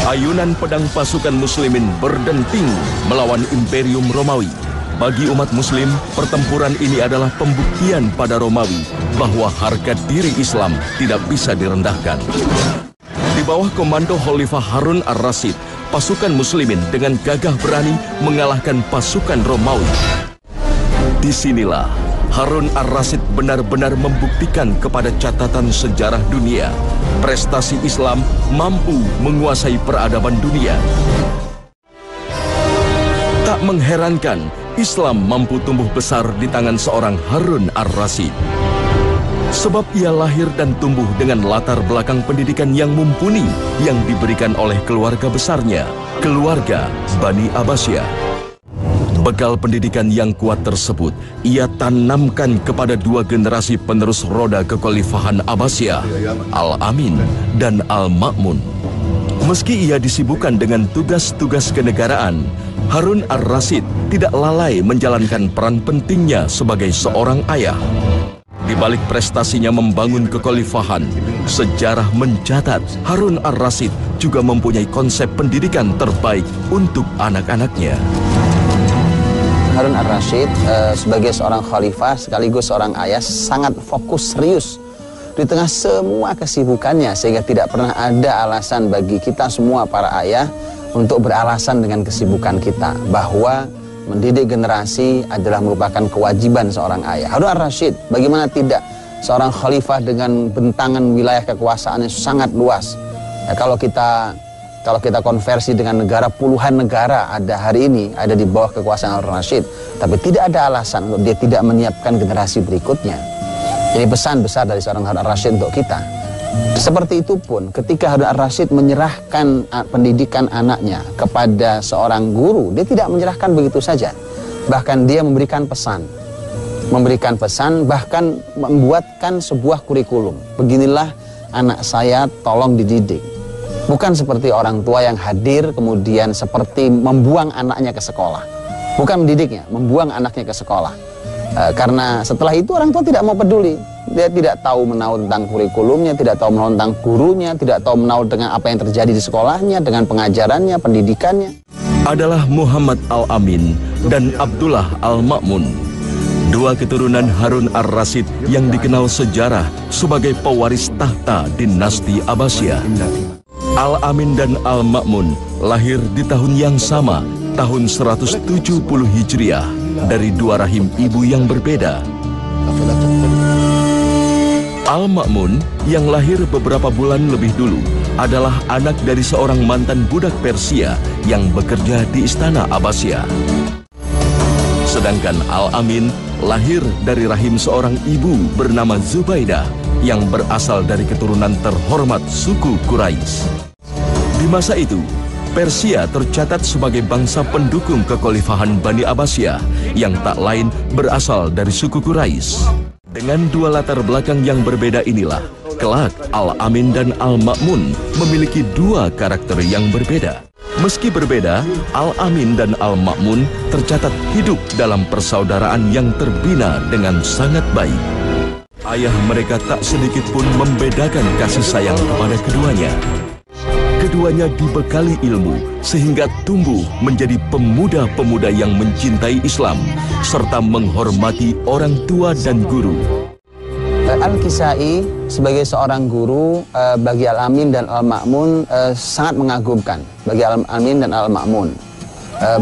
Ayunan pedang pasukan muslimin berdenting melawan Imperium Romawi. Bagi umat muslim, pertempuran ini adalah pembuktian pada Romawi bahwa harga diri Islam tidak bisa direndahkan. Di bawah komando Khalifah Harun ar-Rasyid, pasukan muslimin dengan gagah berani mengalahkan pasukan Romawi. Disinilah Harun ar-Rasyid benar-benar membuktikan kepada catatan sejarah dunia, prestasi Islam mampu menguasai peradaban dunia. Tak mengherankan, Islam mampu tumbuh besar di tangan seorang Harun ar-Rasyid. Sebab ia lahir dan tumbuh dengan latar belakang pendidikan yang mumpuni yang diberikan oleh keluarga besarnya, keluarga Bani Abbasiyah. Bekal pendidikan yang kuat tersebut ia tanamkan kepada dua generasi penerus roda kekhalifahan Abbasiyah, Al-Amin dan Al-Ma'mun. Meski ia disibukkan dengan tugas-tugas kenegaraan, Harun ar-Rasyid tidak lalai menjalankan peran pentingnya sebagai seorang ayah. Di balik prestasinya membangun kekhalifahan, sejarah mencatat Harun ar-Rasyid juga mempunyai konsep pendidikan terbaik untuk anak-anaknya. Harun ar-Rasyid sebagai seorang khalifah sekaligus seorang ayah sangat fokus serius di tengah semua kesibukannya, sehingga tidak pernah ada alasan bagi kita semua para ayah untuk beralasan dengan kesibukan kita bahwa mendidik generasi adalah merupakan kewajiban seorang ayah. Harun ar-Rasyid, bagaimana tidak, seorang khalifah dengan bentangan wilayah kekuasaannya sangat luas. Ya, kalau kita konversi dengan negara, puluhan negara ada hari ini ada di bawah kekuasaan Harun ar-Rasyid, tapi tidak ada alasan untuk dia tidak menyiapkan generasi berikutnya. Ini pesan besar dari seorang Harun ar-Rasyid untuk kita. Seperti itu pun ketika Harun ar-Rasyid menyerahkan pendidikan anaknya kepada seorang guru, dia tidak menyerahkan begitu saja. Bahkan dia memberikan pesan, bahkan membuatkan sebuah kurikulum. Beginilah anak saya, tolong dididik. Bukan seperti orang tua yang hadir kemudian seperti membuang anaknya ke sekolah. Bukan mendidiknya, membuang anaknya ke sekolah. Karena setelah itu orang tua tidak mau peduli. Dia tidak tahu menahu tentang kurikulumnya, tidak tahu menahu tentang gurunya, tidak tahu menahu dengan apa yang terjadi di sekolahnya, dengan pengajarannya, pendidikannya. Adalah Muhammad Al-Amin dan Abdullah Al-Ma'mun, dua keturunan Harun ar-Rasyid yang dikenal sejarah sebagai pewaris tahta dinasti Abbasiyah. Al-Amin dan Al-Ma'mun lahir di tahun yang sama, tahun 170 Hijriah, dari dua rahim ibu yang berbeda. Al-Ma'mun yang lahir beberapa bulan lebih dulu adalah anak dari seorang mantan budak Persia yang bekerja di istana Abbasiyah. Sedangkan Al-Amin lahir dari rahim seorang ibu bernama Zubaidah yang berasal dari keturunan terhormat suku Quraisy. Di masa itu, Persia tercatat sebagai bangsa pendukung kekhalifahan Bani Abbasiyah yang tak lain berasal dari suku Quraisy. Dengan dua latar belakang yang berbeda inilah, kelak Al-Amin dan Al-Ma'mun memiliki dua karakter yang berbeda. Meski berbeda, Al-Amin dan Al-Ma'mun tercatat hidup dalam persaudaraan yang terbina dengan sangat baik. Ayah mereka tak sedikit pun membedakan kasih sayang kepada keduanya. Keduanya dibekali ilmu sehingga tumbuh menjadi pemuda-pemuda yang mencintai Islam serta menghormati orang tua dan guru. Al-Kisai sebagai seorang guru bagi Al-Amin dan Al-Ma'mun sangat mengagumkan bagi Al-Amin dan Al-Ma'mun.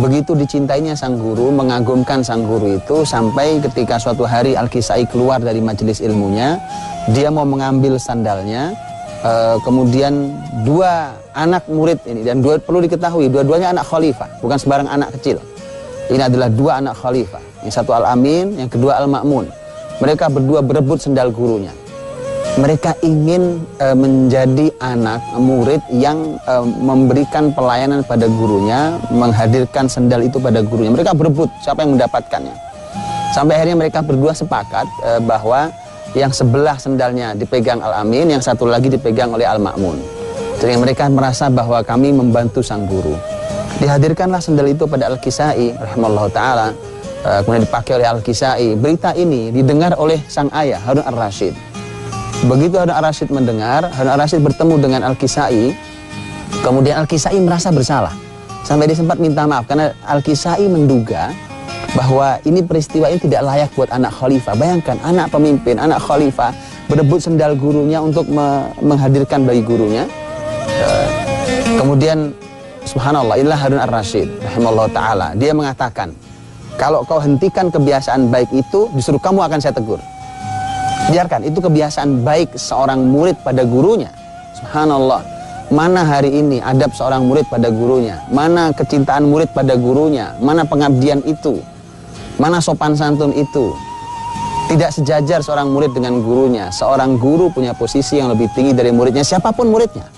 Begitu dicintainya sang guru, mengagumkan sang guru itu sampai ketika suatu hari Al-Kisai keluar dari majelis ilmunya, dia mau mengambil sandalnya. Kemudian dua anak murid ini, dan perlu diketahui dua-duanya anak khalifah, bukan sembarang anak kecil. Ini adalah dua anak khalifah, yang satu Al-Amin, yang kedua Al-Ma'mun. Mereka berdua berebut sendal gurunya. Mereka ingin menjadi anak murid yang memberikan pelayanan pada gurunya, menghadirkan sendal itu pada gurunya. Mereka berebut siapa yang mendapatkannya. Sampai akhirnya mereka berdua sepakat bahwa yang sebelah sendalnya dipegang Al-Amin, yang satu lagi dipegang oleh Al-Ma'mun. Jadi mereka merasa bahwa kami membantu sang guru. Dihadirkanlah sendal itu pada Al-Kisai rahimahullah ta'ala, kemudian dipakai oleh Al-Kisai. Berita ini didengar oleh sang ayah Harun ar-Rasyid. Begitu Harun ar-Rasyid mendengar, Harun ar-Rasyid bertemu dengan Al-Kisai, Kemudian Al-Kisai merasa bersalah. Sampai dia sempat minta maaf karena Al-Kisai menduga bahwa ini peristiwa ini tidak layak buat anak khalifah. Bayangkan anak pemimpin, anak khalifah berebut sendal gurunya untuk menghadirkan bagi gurunya. Kemudian subhanallah, inilah Harun Ar-Rasyid rahimallahu taala. Dia mengatakan, kalau kau hentikan kebiasaan baik itu, justru kamu akan saya tegur. Biarkan, itu kebiasaan baik seorang murid pada gurunya. Subhanallah, mana hari ini adab seorang murid pada gurunya, mana kecintaan murid pada gurunya, mana pengabdian itu, mana sopan santun itu. Tidak sejajar seorang murid dengan gurunya. Seorang guru punya posisi yang lebih tinggi dari muridnya, siapapun muridnya.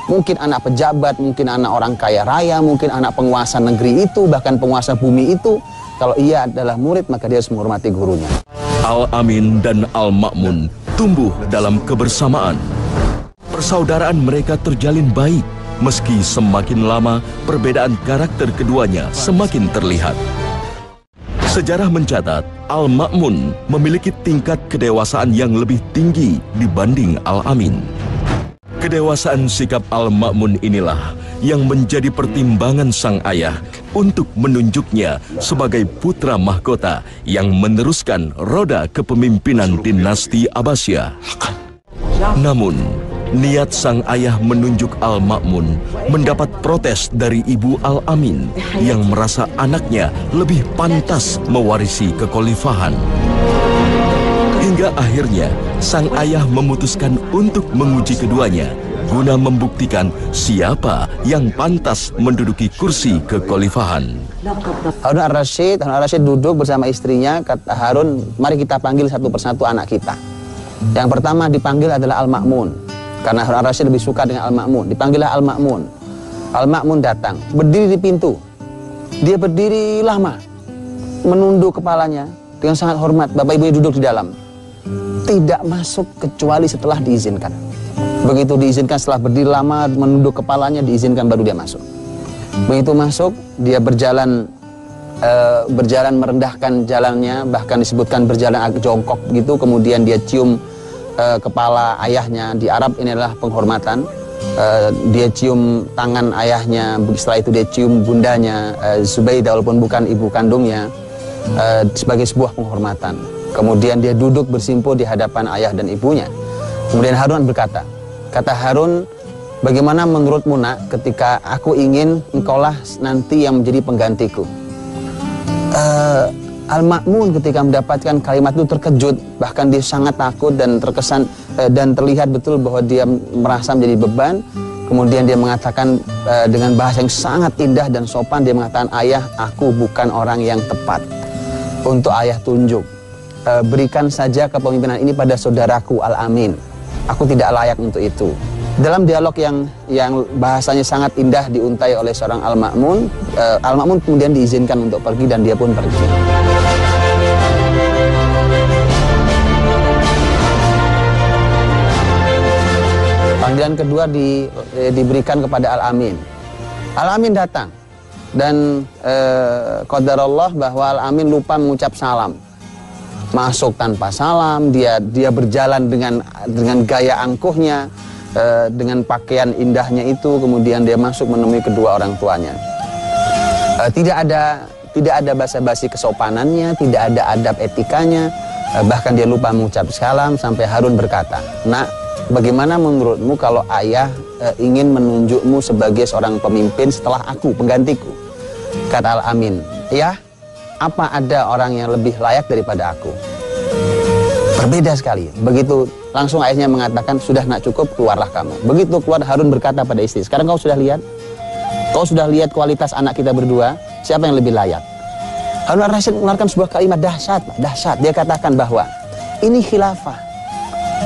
Mungkin anak pejabat, mungkin anak orang kaya raya, mungkin anak penguasa negeri itu, bahkan penguasa bumi itu. Kalau ia adalah murid, maka dia harus menghormati gurunya. Al-Amin dan Al-Ma'mun tumbuh dalam kebersamaan. Persaudaraan mereka terjalin baik, meski semakin lama perbedaan karakter keduanya semakin terlihat. Sejarah mencatat, Al-Ma'mun memiliki tingkat kedewasaan yang lebih tinggi dibanding Al-Amin. Kedewasaan sikap Al-Ma'mun inilah yang menjadi pertimbangan sang ayah untuk menunjuknya sebagai putra mahkota yang meneruskan roda kepemimpinan dinasti Abbasiyah. Namun, niat sang ayah menunjuk Al-Ma'mun mendapat protes dari ibu Al-Amin yang merasa anaknya lebih pantas mewarisi kekhalifahan. Hingga akhirnya, sang ayah memutuskan untuk menguji keduanya guna membuktikan siapa yang pantas menduduki kursi kekhalifahan. Harun Ar-Rasyid duduk bersama istrinya, kata Harun, mari kita panggil satu persatu anak kita. Yang pertama dipanggil adalah Al-Ma'mun, karena Harun Ar-Rasyid lebih suka dengan Al-Ma'mun. Dipanggillah Al-Ma'mun. Al-Ma'mun datang, berdiri di pintu. Dia berdiri lama, menunduk kepalanya dengan sangat hormat. Bapak ibunya duduk di dalam. Tidak masuk kecuali setelah diizinkan. Begitu diizinkan, setelah berdiri lama menunduk kepalanya, diizinkan baru dia masuk. Begitu masuk, dia berjalan merendahkan jalannya, bahkan disebutkan berjalan agak jongkok gitu. Kemudian dia cium kepala ayahnya. Di Arab ini adalah penghormatan. Dia cium tangan ayahnya, setelah itu dia cium bundanya Zubaidah, walaupun bukan ibu kandungnya, sebagai sebuah penghormatan. Kemudian dia duduk bersimpuh di hadapan ayah dan ibunya. Kemudian Harun berkata, kata Harun, bagaimana menurutmu nak ketika aku ingin engkaulah nanti yang menjadi penggantiku? Al-Ma'mun ketika mendapatkan kalimat itu terkejut, bahkan dia sangat takut dan terkesan dan terlihat betul bahwa dia merasa menjadi beban. Kemudian dia mengatakan dengan bahasa yang sangat indah dan sopan, dia mengatakan, ayah, aku bukan orang yang tepat untuk ayah tunjuk. Berikan saja kepemimpinan ini pada saudaraku Al-Amin. Aku tidak layak untuk itu. Dalam dialog yang bahasanya sangat indah diuntai oleh seorang Al-Ma'mun, Al-Ma'mun kemudian diizinkan untuk pergi dan dia pun pergi. Panggilan kedua diberikan kepada Al-Amin. Al-Amin datang dan qadarullah bahwa Al-Amin lupa mengucap salam. Masuk tanpa salam, dia berjalan dengan gaya angkuhnya, dengan pakaian indahnya itu. Kemudian dia masuk menemui kedua orang tuanya. Tidak ada basa-basi kesopanannya, tidak ada adab etikanya, bahkan dia lupa mengucap salam. Sampai Harun berkata, nak, bagaimana menurutmu kalau ayah ingin menunjukmu sebagai seorang pemimpin setelah aku, penggantiku? Kata Al-Amin, ya, apa ada orang yang lebih layak daripada aku? Berbeda sekali. Begitu langsung ayahnya mengatakan, sudah nak, cukup, keluarlah kamu. Begitu keluar, Harun berkata pada istri, sekarang kau sudah lihat? Kau sudah lihat kualitas anak kita berdua? Siapa yang lebih layak? Harun Ar-Rasyid mengeluarkan sebuah kalimat dahsyat. Dia katakan bahwa ini khilafah.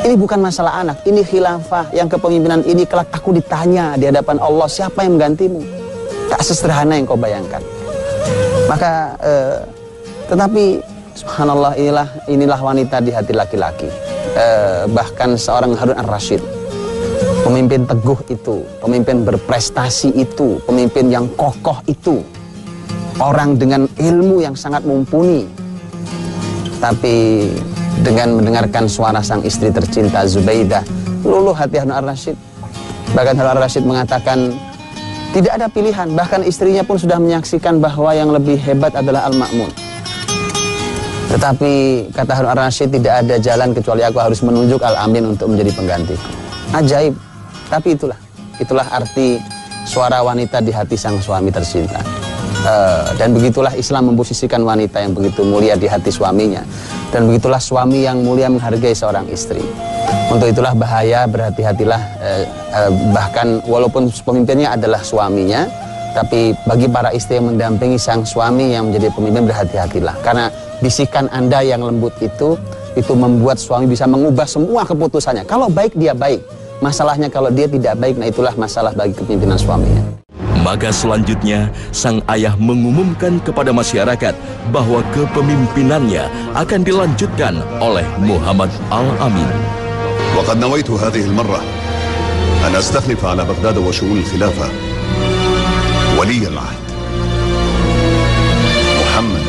Ini bukan masalah anak, ini khilafah yang kepemimpinan ini kelak aku ditanya di hadapan Allah, siapa yang menggantimu? Tak sesederhana yang kau bayangkan. Maka tetapi subhanallah, inilah wanita di hati laki-laki. Bahkan seorang Harun Ar-Rasyid, pemimpin teguh itu, pemimpin berprestasi itu, pemimpin yang kokoh itu, orang dengan ilmu yang sangat mumpuni, tapi dengan mendengarkan suara sang istri tercinta Zubaidah, luluh hati Harun Ar-Rasyid. Bahkan Harun Ar-Rasyid mengatakan, Tidak ada pilihan, bahkan istrinya pun sudah menyaksikan bahwa yang lebih hebat adalah Al-Ma'mun. Tetapi kata Harun Ar-Rasyid, tidak ada jalan kecuali aku harus menunjuk Al-Amin untuk menjadi penggantiku. Ajaib, tapi itulah arti suara wanita di hati sang suami tercinta. Dan begitulah Islam memposisikan wanita yang begitu mulia di hati suaminya. Dan begitulah suami yang mulia menghargai seorang istri. Untuk itulah bahaya, berhati-hatilah, bahkan walaupun pemimpinnya adalah suaminya, tapi bagi para istri yang mendampingi sang suami yang menjadi pemimpin, berhati-hatilah. Karena bisikan Anda yang lembut itu membuat suami bisa mengubah semua keputusannya. Kalau baik, dia baik. Masalahnya kalau dia tidak baik, nah itulah masalah bagi kepemimpinan suaminya. Maka selanjutnya, sang ayah mengumumkan kepada masyarakat bahwa kepemimpinannya akan dilanjutkan oleh Muhammad Al-Amin. وقد نويت هذه المرة أن أستخلف على بغداد وشؤون الخلافة ولي العهد محمد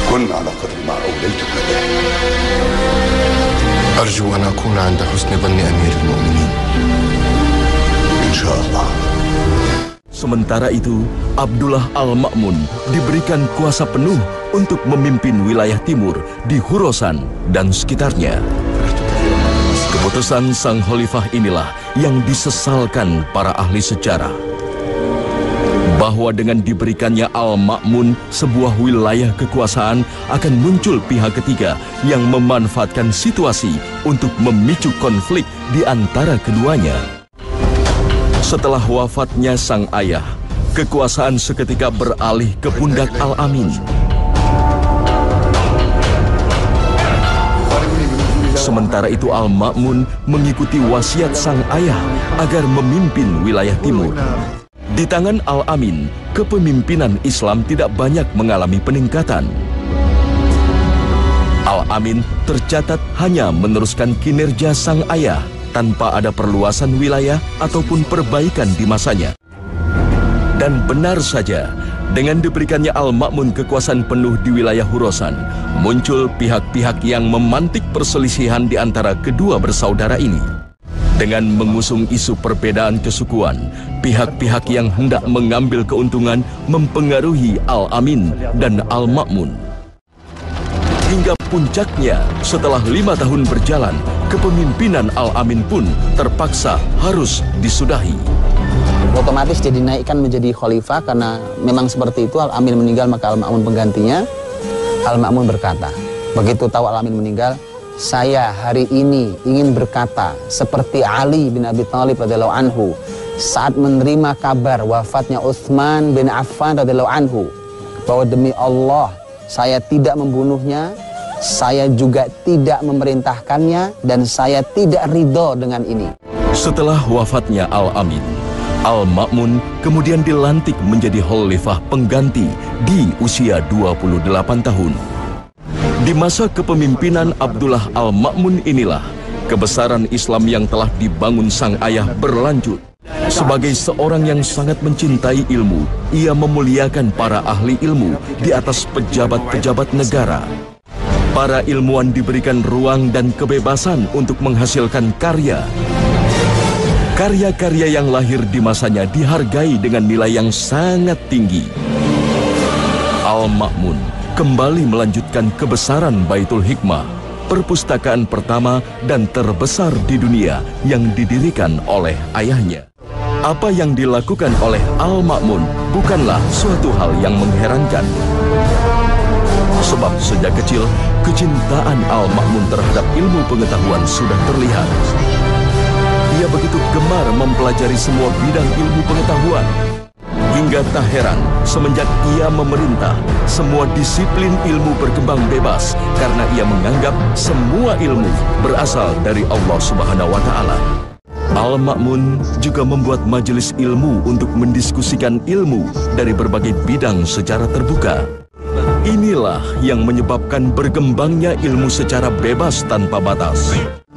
كن على قدر ما أوليتك به. أرجو أن أكون عند حسن ظن أمير المؤمنين إن شاء الله. Sementara itu, Abdullah Al-Ma'mun diberikan kuasa penuh untuk memimpin wilayah timur di Khurasan dan sekitarnya. Keputusan sang khalifah inilah yang disesalkan para ahli sejarah. Bahwa dengan diberikannya Al-Ma'mun sebuah wilayah kekuasaan, akan muncul pihak ketiga yang memanfaatkan situasi untuk memicu konflik di antara keduanya. Setelah wafatnya sang ayah, kekuasaan seketika beralih ke pundak Al-Amin. Sementara itu Al-Ma'mun mengikuti wasiat sang ayah agar memimpin wilayah timur. Di tangan Al-Amin, kepemimpinan Islam tidak banyak mengalami peningkatan. Al-Amin tercatat hanya meneruskan kinerja sang ayah tanpa ada perluasan wilayah ataupun perbaikan di masanya. Dan benar saja, dengan diberikannya Al-Ma'mun kekuasaan penuh di wilayah Khurasan, muncul pihak-pihak yang memantik perselisihan di antara kedua bersaudara ini. Dengan mengusung isu perbedaan kesukuan, pihak-pihak yang hendak mengambil keuntungan mempengaruhi Al-Amin dan Al-Ma'mun. Hingga puncaknya, setelah 5 tahun berjalan, kepemimpinan Al-Amin pun terpaksa harus disudahi. Otomatis dia dinaikkan menjadi khalifah karena memang seperti itu. Al-Amin meninggal, maka Al-Ma'mun penggantinya. Al-Ma'mun berkata, begitu tahu Al-Amin meninggal, saya hari ini ingin berkata seperti Ali bin Abi Thalib radhiyallahu anhu saat menerima kabar wafatnya Utsman bin Affan radhiyallahu anhu, bahwa demi Allah saya tidak membunuhnya, saya juga tidak memerintahkannya, dan saya tidak ridho dengan ini. Setelah wafatnya Al-Amin, Al-Ma'mun kemudian dilantik menjadi khalifah pengganti di usia 28 tahun. Di masa kepemimpinan Abdullah Al-Ma'mun inilah, kebesaran Islam yang telah dibangun sang ayah berlanjut. Sebagai seorang yang sangat mencintai ilmu, ia memuliakan para ahli ilmu di atas pejabat-pejabat negara. Para ilmuwan diberikan ruang dan kebebasan untuk menghasilkan karya. Karya-karya yang lahir di masanya dihargai dengan nilai yang sangat tinggi. Al-Ma'mun kembali melanjutkan kebesaran Baitul Hikmah, perpustakaan pertama dan terbesar di dunia yang didirikan oleh ayahnya. Apa yang dilakukan oleh Al-Ma'mun bukanlah suatu hal yang mengherankan. Sebab sejak kecil, kecintaan Al-Ma'mun terhadap ilmu pengetahuan sudah terlihat. Ia begitu gemar mempelajari semua bidang ilmu pengetahuan. Hingga tak heran, semenjak ia memerintah, semua disiplin ilmu berkembang bebas karena ia menganggap semua ilmu berasal dari Allah Subhanahu wa Ta'ala. Al-Ma'mun juga membuat majelis ilmu untuk mendiskusikan ilmu dari berbagai bidang secara terbuka. Inilah yang menyebabkan berkembangnya ilmu secara bebas tanpa batas.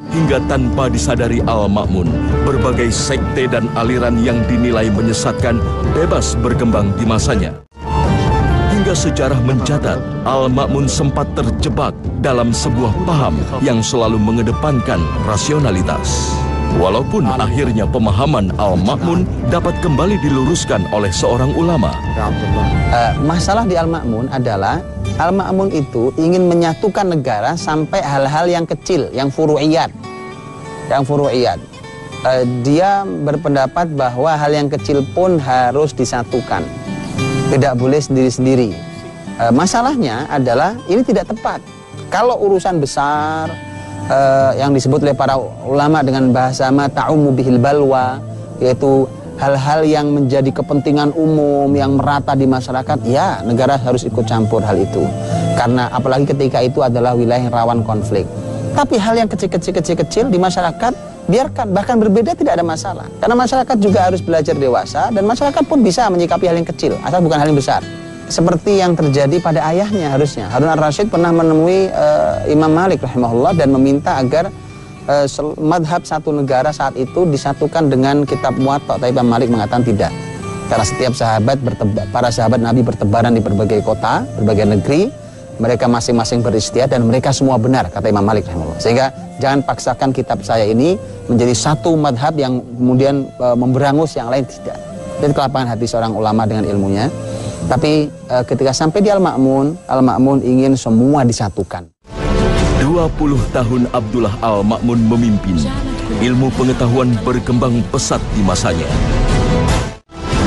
Hingga tanpa disadari Al-Ma'mun, berbagai sekte dan aliran yang dinilai menyesatkan bebas berkembang di masanya. Hingga sejarah mencatat, Al-Ma'mun sempat terjebak dalam sebuah paham yang selalu mengedepankan rasionalitas. Walaupun akhirnya pemahaman Al-Ma'mun dapat kembali diluruskan oleh seorang ulama. Masalah di Al-Ma'mun adalah Al-Ma'mun itu ingin menyatukan negara sampai hal-hal yang kecil, yang furu'iyat. Dia berpendapat bahwa hal yang kecil pun harus disatukan, tidak boleh sendiri-sendiri. Masalahnya adalah ini tidak tepat. Kalau urusan besar yang disebut oleh para ulama dengan bahasa ma ta'ummu bihil balwa, yaitu hal-hal yang menjadi kepentingan umum yang merata di masyarakat, ya negara harus ikut campur hal itu. Karena apalagi ketika itu adalah wilayah yang rawan konflik. Tapi hal yang kecil di masyarakat biarkan, bahkan berbeda tidak ada masalah. Karena masyarakat juga harus belajar dewasa dan masyarakat pun bisa menyikapi hal yang kecil, asal bukan hal yang besar. Seperti yang terjadi pada ayahnya harusnya. Harun ar-Rasyid pernah menemui Imam Malik rahimahullah dan meminta agar madhab satu negara saat itu disatukan dengan kitab Muwatta. Tapi Imam Malik mengatakan tidak. Karena setiap para sahabat Nabi bertebaran di berbagai kota, berbagai negeri. Mereka masing-masing beristihad dan mereka semua benar, kata Imam Malik rahimahullah. Sehingga jangan paksakan kitab saya ini menjadi satu madhab yang kemudian memberangus yang lain, tidak. Dan kelapangan hati seorang ulama dengan ilmunya. Tapi ketika sampai di Al-Ma'mun ingin semua disatukan. 20 tahun Abdullah Al-Ma'mun memimpin, ilmu pengetahuan berkembang pesat di masanya.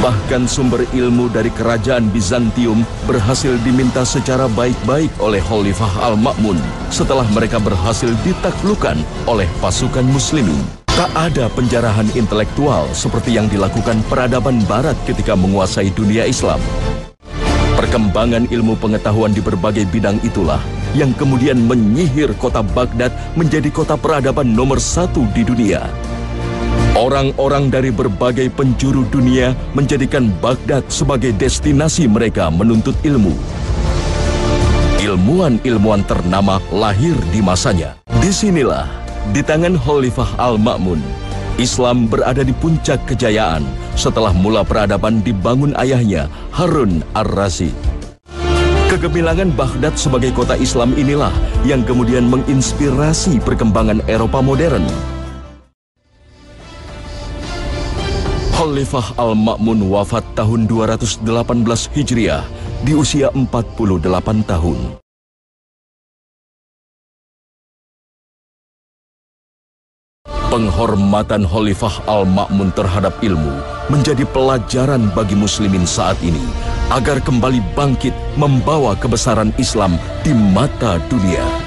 Bahkan sumber ilmu dari kerajaan Bizantium berhasil diminta secara baik-baik oleh Khalifah Al-Ma'mun setelah mereka berhasil ditaklukkan oleh pasukan muslimin. Tak ada penjarahan intelektual seperti yang dilakukan peradaban barat ketika menguasai dunia Islam. Perkembangan ilmu pengetahuan di berbagai bidang itulah yang kemudian menyihir kota Baghdad menjadi kota peradaban nomor 1 di dunia. Orang-orang dari berbagai penjuru dunia menjadikan Baghdad sebagai destinasi mereka menuntut ilmu. Ilmuwan-ilmuwan ternama lahir di masanya. Disinilah, di tangan Khalifah Al-Ma'mun, Islam berada di puncak kejayaan setelah mula peradaban dibangun ayahnya, Harun ar-Rasyid. Kegemilangan Baghdad sebagai kota Islam inilah yang kemudian menginspirasi perkembangan Eropa modern. Khalifah Al-Ma'mun wafat tahun 218 Hijriah di usia 48 tahun. Penghormatan Khalifah Al-Ma'mun terhadap ilmu menjadi pelajaran bagi muslimin saat ini agar kembali bangkit membawa kebesaran Islam di mata dunia.